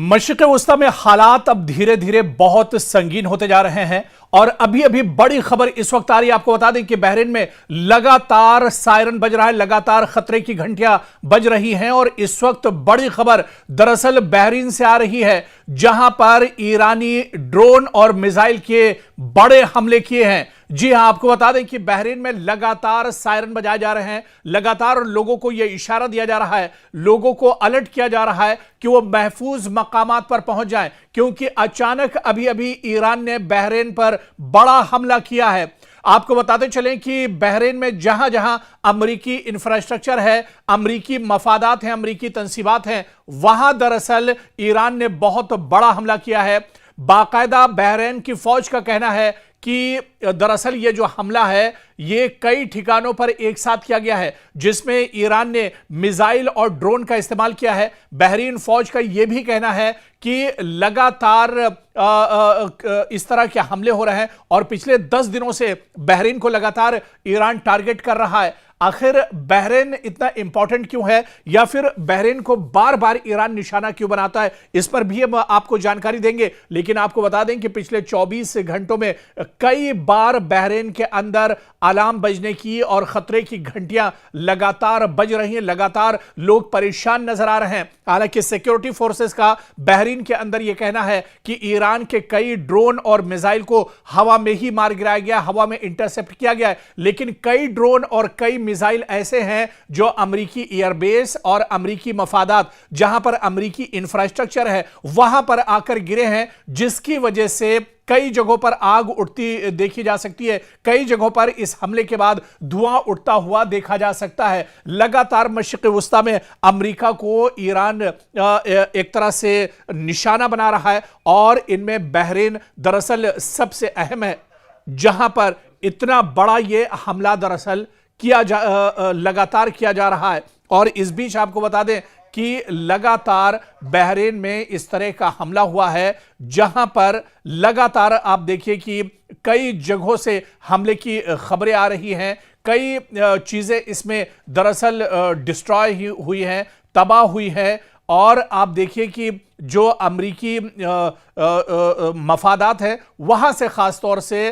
मशरिक़ वस्ता में हालात अब धीरे धीरे बहुत संगीन होते जा रहे हैं और अभी अभी बड़ी खबर इस वक्त आ रही है। आपको बता दें कि बहरीन में लगातार सायरन बज रहा है, लगातार खतरे की घंटियां बज रही हैं और इस वक्त बड़ी खबर दरअसल बहरीन से आ रही है, जहां पर ईरानी ड्रोन और मिसाइल के बड़े हमले किए हैं। जी हां, आपको बता दें कि बहरीन में लगातार सायरन बजाए जा रहे हैं, लगातार लोगों को यह इशारा दिया जा रहा है, लोगों को अलर्ट किया जा रहा है कि वो महफूज मकामात पर पहुंच जाएं, क्योंकि अचानक अभी अभी ईरान ने बहरीन पर बड़ा हमला किया है। आपको बताते चलें कि बहरीन में जहां जहां अमरीकी इंफ्रास्ट्रक्चर है, अमरीकी मफादात हैं, अमरीकी तंसीबात हैं, वहां दरअसल ईरान ने बहुत बड़ा हमला किया है। बाकायदा बहरीन की फौज का कहना है कि दरअसल ये जो हमला है ये कई ठिकानों पर एक साथ किया गया है, जिसमें ईरान ने मिसाइल और ड्रोन का इस्तेमाल किया है। बहरीन फौज का यह भी कहना है कि लगातार इस तरह के हमले हो रहे हैं और पिछले 10 दिनों से बहरीन को लगातार ईरान टारगेट कर रहा है। आखिर बहरीन इतना इंपॉर्टेंट क्यों है, या फिर बहरीन को बार बार ईरान निशाना क्यों बनाता है, इस पर भी हम आपको जानकारी देंगे। लेकिन आपको बता दें कि पिछले 24 घंटों में कई बार बहरीन के अंदर अलार्म बजने की और खतरे की घंटियां लगातार बज रही हैं, लगातार लोग परेशान नजर आ रहे हैं। हालांकि सिक्योरिटी फोर्सेस का बहरीन के अंदर यह कहना है कि ईरान के कई ड्रोन और मिसाइल को हवा में ही मार गिराया गया, हवा में इंटरसेप्ट किया गया है। लेकिन कई ड्रोन और कई मिसाइल ऐसे हैं जो अमरीकी एयरबेस और अमरीकी मफादात, जहां पर अमरीकी इंफ्रास्ट्रक्चर है, वहां पर आकर गिरे हैं, जिसकी वजह से कई जगहों पर आग उठती देखी जा सकती है। कई जगहों पर इस हमले के बाद धुआं उठता हुआ देखा जा सकता है। लगातार मशरिक़ वस्ता में अमेरिका को ईरान एक तरह से निशाना बना रहा है और इनमें बहरीन दरअसल सबसे अहम है, जहां पर इतना बड़ा ये हमला दरअसल लगातार किया जा रहा है। और इस बीच आपको बता दें कि लगातार बहरीन में इस तरह का हमला हुआ है, जहां पर लगातार आप देखिए कि कई जगहों से हमले की खबरें आ रही हैं। कई चीजें इसमें दरअसल डिस्ट्रॉय हुई हैं, तबाह हुई है। और आप देखिए कि जो अमरीकी मफादात हैं, वहां से खास तौर से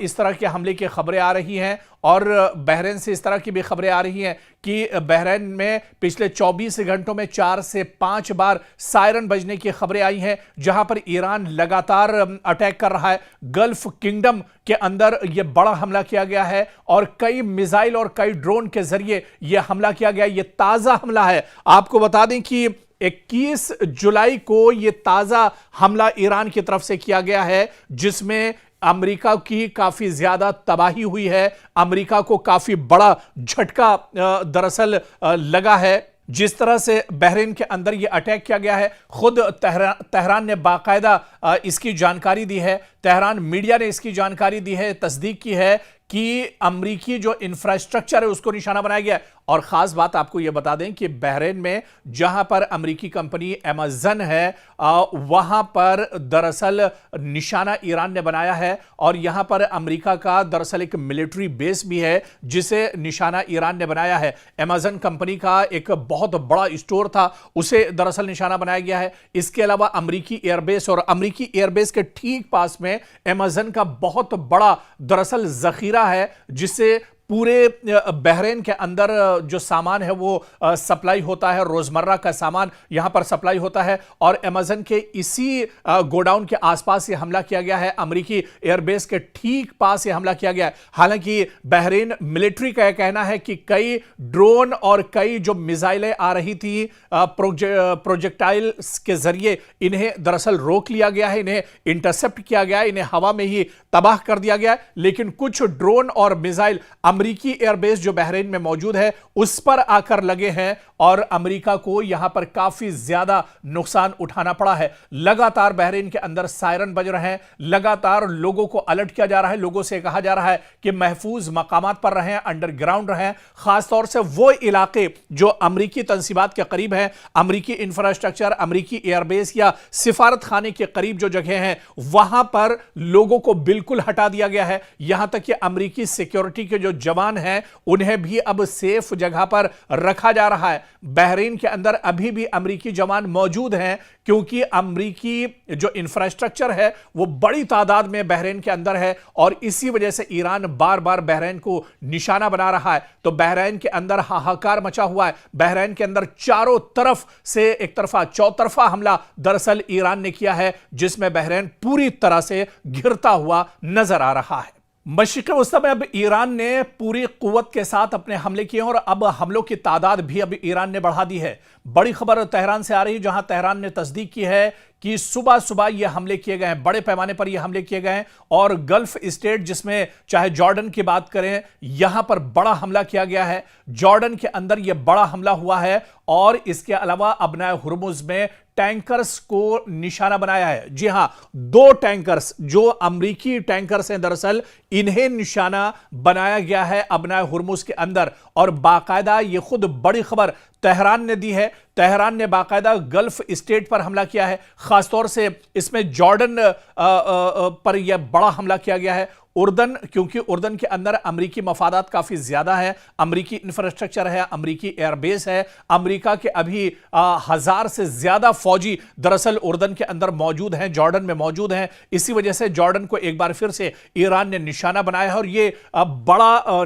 इस तरह के हमले की खबरें आ रही हैं और बहरीन से इस तरह की भी खबरें आ रही हैं कि बहरीन में पिछले 24 घंटों में 4 से 5 बार सायरन बजने की खबरें आई हैं, जहां पर ईरान लगातार अटैक कर रहा है। गल्फ किंगडम के अंदर यह बड़ा हमला किया गया है और कई मिसाइल और कई ड्रोन के जरिए यह हमला किया गया। यह ताजा हमला है। आपको बता दें कि 21 जुलाई को यह ताजा हमला ईरान की तरफ से किया गया है, जिसमें अमेरिका की काफी ज्यादा तबाही हुई है। अमेरिका को काफी बड़ा झटका दरअसल लगा है। जिस तरह से बहरीन के अंदर यह अटैक किया गया है, खुद तेहरान ने बाकायदा इसकी जानकारी दी है। तेहरान मीडिया ने इसकी जानकारी दी है, तस्दीक की है कि अमरीकी जो इंफ्रास्ट्रक्चर है उसको निशाना बनाया गया है। और खास बात आपको यह बता दें कि बहरीन में जहां पर अमरीकी कंपनी अमेज़न है, वहां पर दरअसल निशाना ईरान ने बनाया है और यहां पर अमरीका का दरअसल एक मिलिट्री बेस भी है, जिसे निशाना ईरान ने बनाया है। अमेज़न कंपनी का एक बहुत बड़ा स्टोर था, उसे दरअसल निशाना बनाया गया है। इसके अलावा अमरीकी एयरबेस और अमरीकी एयरबेस के ठीक पास में अमेज़न का बहुत बड़ा दरअसल जखीरा है, जिससे पूरे बहरीन के अंदर जो सामान है वो सप्लाई होता है, रोजमर्रा का सामान यहां पर सप्लाई होता है। और अमेज़न के इसी गोडाउन के आसपास ये हमला किया गया है, अमेरिकी एयरबेस के ठीक पास ये हमला किया गया है। हालांकि बहरीन मिलिट्री का यह कहना है कि कई ड्रोन और कई जो मिसाइलें आ रही थी प्रोजेक्टाइल्स के जरिए, इन्हें दरअसल रोक लिया गया है, इन्हें इंटरसेप्ट किया गया है, इन्हें हवा में ही तबाह कर दिया गया है। लेकिन कुछ ड्रोन और मिसाइल अमरीकी एयरबेस जो बहरीन में मौजूद है उस पर आकर लगे हैं और अमेरिका को यहां पर काफी ज्यादा नुकसान उठाना पड़ा है। लगातार बहरीन के अंदर सायरन बज रहे हैं, लगातार लोगों को अलर्ट किया जा रहा है, लोगों से कहा जा रहा है कि महफूज मकामात पर रहें, अंडरग्राउंड रहें। खासतौर से वो इलाके जो अमरीकी तंसीबात के करीब हैं, अमरीकी इंफ्रास्ट्रक्चर, अमरीकी एयरबेस या सिफारत खाने के करीब जो जगह हैं, वहां पर लोगों को बिल्कुल हटा दिया गया है। यहां तक कि अमरीकी सिक्योरिटी के जो जवान हैं उन्हें भी अब सेफ जगह पर रखा जा रहा है। बहरीन के अंदर अभी भी अमेरिकी जवान मौजूद हैं, क्योंकि अमेरिकी जो इंफ्रास्ट्रक्चर है वो बड़ी तादाद में बहरीन के अंदर है और इसी वजह से ईरान बार बार बहरीन को निशाना बना रहा है। तो बहरीन के अंदर हाहाकार मचा हुआ है। बहरीन के अंदर चारों तरफ से एक तरफा चौतरफा हमला दरअसल ईरान ने किया है, जिसमें बहरीन पूरी तरह से घिरता हुआ नजर आ रहा है। मशरिक़ वस्ता में अब ईरान ने पूरी कुव्वत के साथ अपने हमले किए और अब हमलों की तादाद भी अब ईरान ने बढ़ा दी है। बड़ी खबर तेहरान से आ रही है, जहां तेहरान ने तस्दीक की है कि सुबह सुबह ये हमले किए गए हैं, बड़े पैमाने पर ये हमले किए गए हैं और गल्फ स्टेट जिसमें चाहे जॉर्डन की बात करें, यहां पर बड़ा हमला किया गया है। जॉर्डन के अंदर यह बड़ा हमला हुआ है और इसके अलावा अबनाए हुर्मुज में टैंकर्स को निशाना बनाया है। जी हां, 2 टैंकर्स जो अमेरिकी टैंकर्स हैं, दरअसल इन्हें निशाना बनाया गया है अबनाए हुर्मुज के अंदर। और बाकायदा ये खुद बड़ी खबर तेहरान ने दी है। तेहरान ने बाकायदा गल्फ स्टेट पर हमला किया है, खासतौर से इसमें जॉर्डन पर यह बड़ा हमला किया गया है। उर्दन, क्योंकि उर्दन के अंदर अमेरिकी मफादात काफी ज्यादा है, अमेरिकी इंफ्रास्ट्रक्चर है, अमेरिकी एयरबेस है, अमेरिका के अभी 1000 से ज्यादा फौजी दरअसल उर्दन के अंदर मौजूद हैं, जॉर्डन में मौजूद हैं। इसी वजह से जॉर्डन को एक बार फिर से ईरान ने निशाना बनाया है और यह बड़ा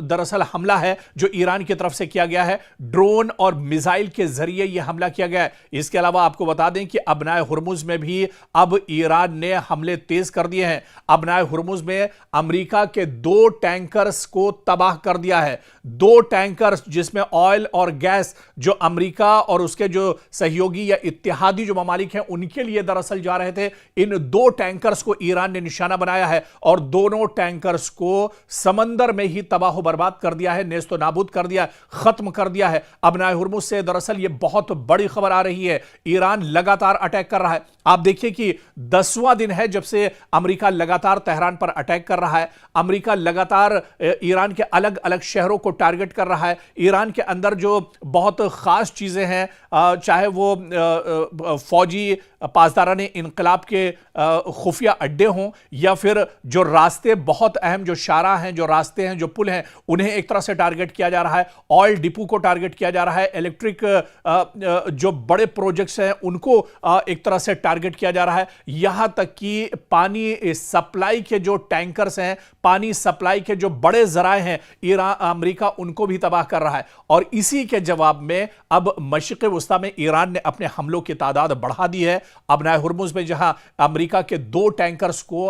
दरअसल हमला है जो ईरान की तरफ से किया गया है। ड्रोन और मिसाइल के जरिए यह हमला किया गया है। इसके अलावा आपको बता दें कि अबनाए हुर्मुज में भी अब ईरान ने हमले तेज कर दिए हैं। अबनाए हुर्मुज में अमेरिका के 2 टैंकर्स को तबाह कर दिया है। 2 टैंकर्स जिसमें ऑयल और गैस जो अमेरिका और उसके जो सहयोगी या इत्तेहादी जो ममालिक हैं उनके लिए दरअसल जा रहे थे, इन 2 टैंकर्स को ईरान ने निशाना बनाया है और दोनों टैंकर्स को समंदर में ही तबाह बर्बाद कर दिया है, नेस्तो नाबूद कर दिया, खत्म कर दिया है। अबनाए हुर्मुज से दरअसल यह बहुत बड़ी खबर आ रही है। ईरान लगातार अटैक कर रहा है। आप देखिए कि 10वां दिन है जब से अमेरिका लगातार तेहरान पर अटैक कर रहा है। अमेरिका लगातार ईरान के अलग अलग शहरों को टारगेट कर रहा है। ईरान के अंदर जो बहुत खास चीजें हैं, चाहे वो फौजी पासदाराने इनकलाब के खुफिया अड्डे हों या फिर जो रास्ते बहुत अहम जो शारा हैं, जो रास्ते हैं, जो पुल हैं, उन्हें एक तरह से टारगेट किया जा रहा है। ऑयल डिपो को टारगेट किया जा रहा है। इलेक्ट्रिक जो बड़े प्रोजेक्ट्स हैं उनको एक तरह से टारगेट किया जा रहा है। यहां तक कि पानी सप्लाई के जो टैंकर्स हैं, पानी सप्लाई के जो बड़े जराए हैं, अमेरिका उनको भी तबाह कर रहा है। और इसी के जवाब में अब मशरिक़ वस्ता में ईरान ने अपने हमलों की तादाद बढ़ा दी है। अबनाए हुर्मुज में जहां अमेरिका के 2 टैंकर्स को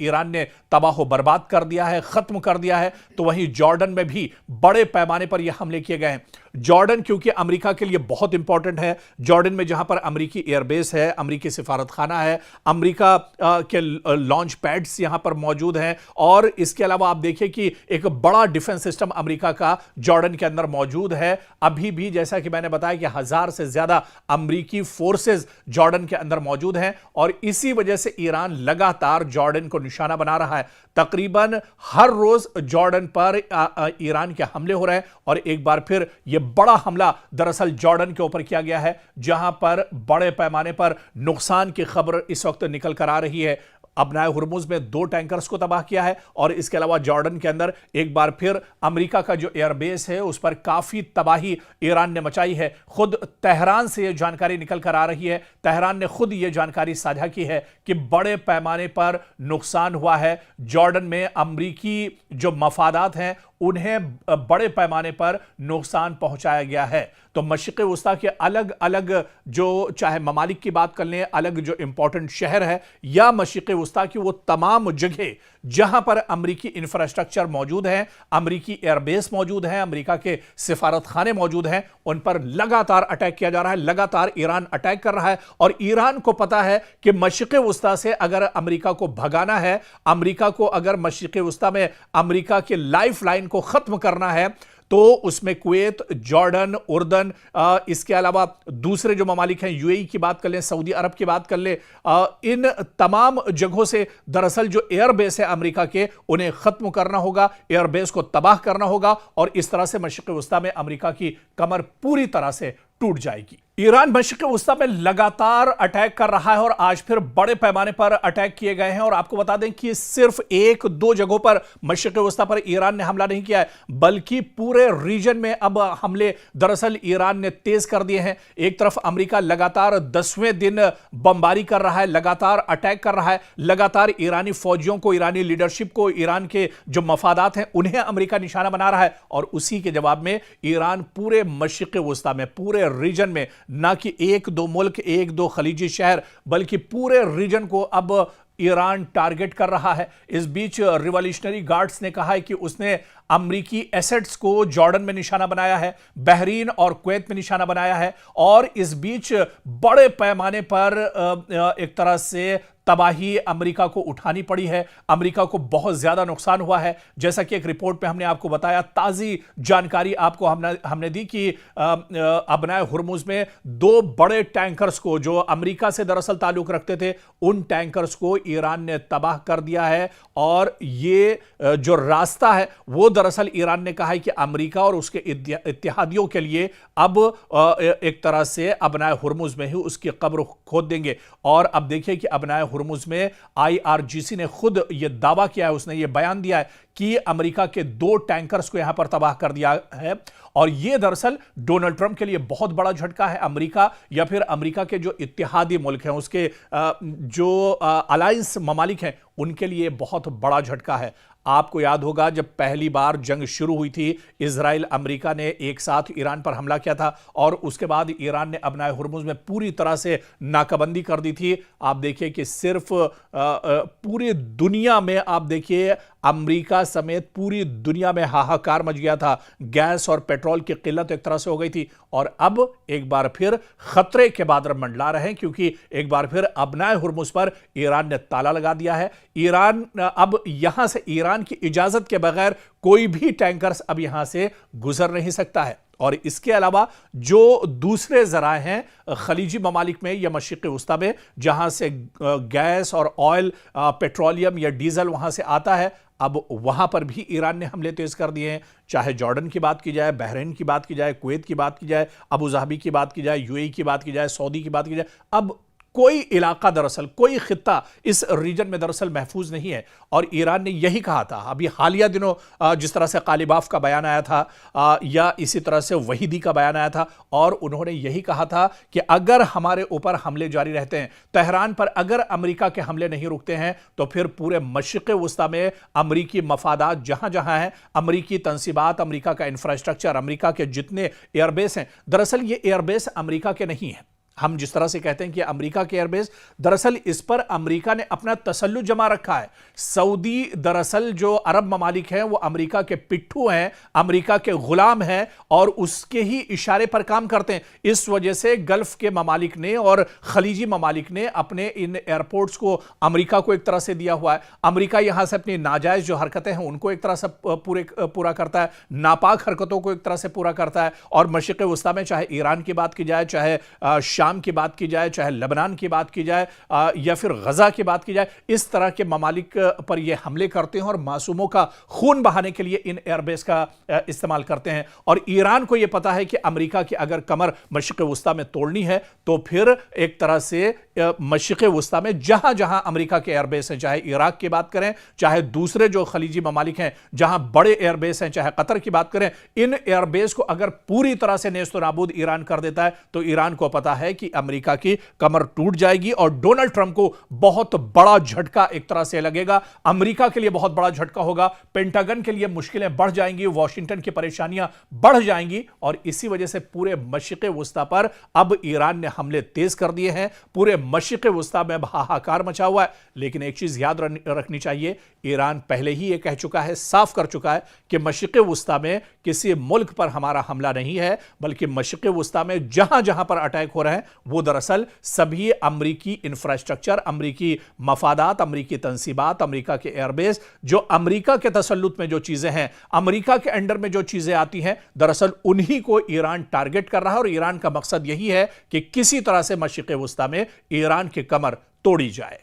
ईरान ने तबाह बर्बाद कर दिया है, खत्म कर दिया है, तो वहीं जॉर्डन में भी बड़े पैमाने पर यह हमले किए गए हैं। जॉर्डन क्योंकि अमेरिका के लिए बहुत इंपॉर्टेंट है। जॉर्डन में जहां पर अमेरिकी एयरबेस है, अमेरिकी सिफारतखाना है, अमेरिका के लॉन्च पैड्स यहां पर मौजूद हैं और इसके अलावा आप देखिए कि एक बड़ा डिफेंस सिस्टम अमेरिका का जॉर्डन के अंदर मौजूद है। अभी भी जैसा कि मैंने बताया कि 1000 से ज्यादा अमेरिकी फोर्सेस जॉर्डन के अंदर मौजूद हैं और इसी वजह से ईरान लगातार जॉर्डन को निशाना बना रहा है। तकरीबन हर रोज जॉर्डन पर ईरान के हमले हो रहे हैं और एक बार फिर यह बड़ा हमला दरअसल जॉर्डन के ऊपर किया गया है, जहां पर बड़े पैमाने पर नुकसान की खबर इस वक्त निकल कर आ रही है। अबनाए हुर्मुज में 2 टैंकर्स को तबाह किया है और इसके अलावा जॉर्डन के अंदर एक बार फिर अमेरिका का जो एयरबेस है उस पर काफी तबाही ईरान ने मचाई है। खुद तेहरान से यह जानकारी निकल कर आ रही है, तेहरान ने खुद यह जानकारी साझा की है कि बड़े पैमाने पर नुकसान हुआ है। जॉर्डन में अमेरिकी जो मफादात हैं उन्हें बड़े पैमाने पर नुकसान पहुंचाया गया है। तो मशरिक़ वस्ता के अलग अलग जो चाहे ममालिक की बात कर लें, अलग जो इंपॉर्टेंट शहर है या मशरिक़ वस्ता की वो तमाम जगह जहां पर अमेरिकी इंफ्रास्ट्रक्चर मौजूद है, अमेरिकी एयरबेस मौजूद है, अमेरिका के सिफारतखाने मौजूद हैं, उन पर लगातार अटैक किया जा रहा है। लगातार ईरान अटैक कर रहा है और ईरान को पता है कि मशरिक़ वस्ता से अगर अमेरिका को भगाना है, अमेरिका को अगर मशरिक़ वस्ता में अमेरिका के लाइफ लाइन को खत्म करना है, तो उसमें कुवैत, जॉर्डन, उर्दन, इसके अलावा दूसरे जो ममालिक हैं, यूएई की बात कर लें, सऊदी अरब की बात कर लें, इन तमाम जगहों से दरअसल जो एयरबेस है अमेरिका के, उन्हें खत्म करना होगा, एयरबेस को तबाह करना होगा और इस तरह से मशरिक़ वस्ता में अमेरिका की कमर पूरी तरह से टूट जाएगी। ईरान मशरिक़ वस्ता में लगातार अटैक कर रहा है और आज फिर बड़े पैमाने पर अटैक किए गए हैं। और आपको बता दें कि सिर्फ एक दो जगहों पर मशरिक़ वस्ता पर ईरान ने हमला नहीं किया है, बल्कि पूरे रीजन में अब हमले दरअसल ईरान ने तेज कर दिए हैं। एक तरफ अमेरिका लगातार 10वें दिन बमबारी कर रहा है, लगातार अटैक कर रहा है, लगातार ईरानी फौजियों को, ईरानी लीडरशिप को, ईरान के जो मफादात हैं उन्हें अमेरिका निशाना बना रहा है। और उसी के जवाब में ईरान पूरे मशरिक़ वस्ता में, पूरे रीजन में, ना कि एक दो मुल्क, एक दो खलीजी शहर, बल्कि पूरे रीजन को अब ईरान टारगेट कर रहा है। इस बीच रिवॉल्यूशनरी गार्ड्स ने कहा है कि उसने अमरीकी एसेट्स को जॉर्डन में निशाना बनाया है, बहरीन और कुवैत में निशाना बनाया है। और इस बीच बड़े पैमाने पर एक तरह से तबाही अमेरिका को उठानी पड़ी है। अमेरिका को बहुत ज्यादा नुकसान हुआ है। जैसा कि एक रिपोर्ट में हमने आपको बताया, ताजी जानकारी आपको हमने दी कि अबनाए हुर्मुज में दो बड़े टैंकर्स को, जो अमेरिका से दरअसल ताल्लुक रखते थे, उन टैंकर्स को ईरान ने तबाह कर दिया है। और ये जो रास्ता है वो दरअसल ईरान ने कहा है कि अमेरिका और उसके इत्तेहादियों के लिए अब एक तरह से अबनाए हुर्मुज में ही उसकी कब्र खोद देंगे। और अब देखिए कि अबनाए हुर्मुज में आईआरजीसी ने खुद यह दावा किया है, उसने यह बयान दिया है कि अमेरिका के दो टैंकर्स को यहां पर तबाह कर दिया है। और यह दरअसल डोनाल्ड ट्रंप के लिए बहुत बड़ा झटका है। अमेरिका या फिर अमेरिका के जो इत्तेहादी मुल्क हैं, उसके जो अलायंस ममालिक हैं, उनके लिए बहुत बड़ा झटका है। आपको याद होगा जब पहली बार जंग शुरू हुई थी, इजराइल अमेरिका ने एक साथ ईरान पर हमला किया था और उसके बाद ईरान ने अबनाए हुर्मुज में पूरी तरह से नाकाबंदी कर दी थी। आप देखिए कि सिर्फ पूरी दुनिया में, आप देखिए अमेरिका समेत पूरी दुनिया में हाहाकार मच गया था। गैस और पेट्रोल की किल्लत एक तरह से हो गई थी। और अब एक बार फिर खतरे के बादल मंडला रहे हैं, क्योंकि एक बार फिर अबनाए हुर्मुज पर ईरान ने ताला लगा दिया है। ईरान अब यहां से, ईरान की इजाजत के बगैर कोई भी टैंकर्स अब यहां से गुजर नहीं सकता है। और इसके अलावा जो दूसरे जराए हैं खलीजी ममालिक में या मशरिक़ वस्ता में, जहां से गैस और ऑयल, पेट्रोलियम या डीजल वहां से आता है, अब वहां पर भी ईरान ने हमले तेज कर दिए हैं। चाहे जॉर्डन की बात की जाए, बहरीन की बात की जाए, कुवैत की बात की जाए, अबू धाबी की बात की जाए, यूएई की बात की जाए, सऊदी की बात की जाए, अब कोई इलाका दरअसल, कोई खित्ता इस रीजन में दरअसल महफूज नहीं है। और ईरान ने यही कहा था अभी हालिया दिनों, जिस तरह से कालिबाफ का बयान आया था या इसी तरह से वहीदी का बयान आया था, और उन्होंने यही कहा था कि अगर हमारे ऊपर हमले जारी रहते हैं, तेहरान पर अगर अमेरिका के हमले नहीं रुकते हैं, तो फिर पूरे मशरिक़ वस्ता में अमरीकी मफादात जहां जहां हैं, अमरीकी तंसीबात, अमरीका का इंफ्रास्ट्रक्चर, अमरीका के जितने एयरबेस हैं, दरअसल ये एयरबेस अमरीका के नहीं है। हम जिस तरह से कहते हैं कि अमेरिका के एयरबेस, दरअसल इस पर अमेरिका ने अपना तसल्लुत जमा रखा है। सऊदी दरअसल जो अरब ममालिक हैं वो अमेरिका के पिट्ठू हैं, अमेरिका के गुलाम हैं और उसके ही इशारे पर काम करते हैं। इस वजह से गल्फ के ममालिक ने और खलीजी ममालिक ने अपने इन एयरपोर्ट्स को अमेरिका को एक तरह से दिया हुआ है। अमेरिका यहां से अपनी नाजायज जो हरकतें हैं उनको एक तरह से पूरा करता है, नापाक हरकतों को एक तरह से पूरा करता है। और मशरिक़ वस्ता में चाहे ईरान की बात की जाए, चाहे शाम की बात की जाए, चाहे लेबनान की बात की जाए या फिर गजा की बात की जाए, इस तरह के ममालिक पर ये हमले करते हैं और मासूमों का खून बहाने के लिए इन एयरबेस का इस्तेमाल करते हैं। और ईरान को यह पता है कि अमेरिका की अगर कमर मशरिक़ वस्ता में तोड़नी है, तो फिर एक तरह से मशरिक़ वस्ता में जहां जहां अमेरिका के एयरबेस हैं, चाहे इराक की बात करें, चाहे दूसरे जो खलीजी ममालिक हैं जहां बड़े एयरबेस हैं, चाहे कतर की बात करें, इन एयरबेस को अगर पूरी तरह से नेस्त नाबूद ईरान कर देता है, तो ईरान को पता है कि अमेरिका की कमर टूट जाएगी और डोनाल्ड ट्रंप को बहुत बड़ा झटका एक तरह से लगेगा। अमेरिका के लिए बहुत बड़ा झटका होगा, पेंटागन के लिए मुश्किलें बढ़ जाएंगी, वॉशिंगटन की परेशानियां बढ़ जाएंगी। और इसी वजह से पूरे मशरिक़ वस्ता पर अब ईरान ने हमले तेज कर दिए हैं। पूरे मशरिक़ वस्ता में हाहाकार मचा हुआ है। लेकिन एक चीज याद रखनी चाहिए, ईरान पहले ही यह कह चुका है, साफ कर चुका है कि मशरिक़ वस्ता में किसी मुल्क पर हमारा हमला नहीं है, बल्कि मशरिक़ वस्ता में जहां जहां पर अटैक हो रहे हैं वो दरअसल सभी अमरीकी इंफ्रास्ट्रक्चर, अमरीकी मफादात, अमरीकी तंसीबात, अमरीका के एयरबेस, जो अमरीका के तसल्लुत में जो चीजें हैं, अमरीका के अंडर में जो चीजें आती हैं, दरअसल उन्हीं को ईरान टारगेट कर रहा है। और ईरान का मकसद यही है कि किसी तरह से मशरिक़ वस्ता में ईरान की कमर तोड़ी जाए।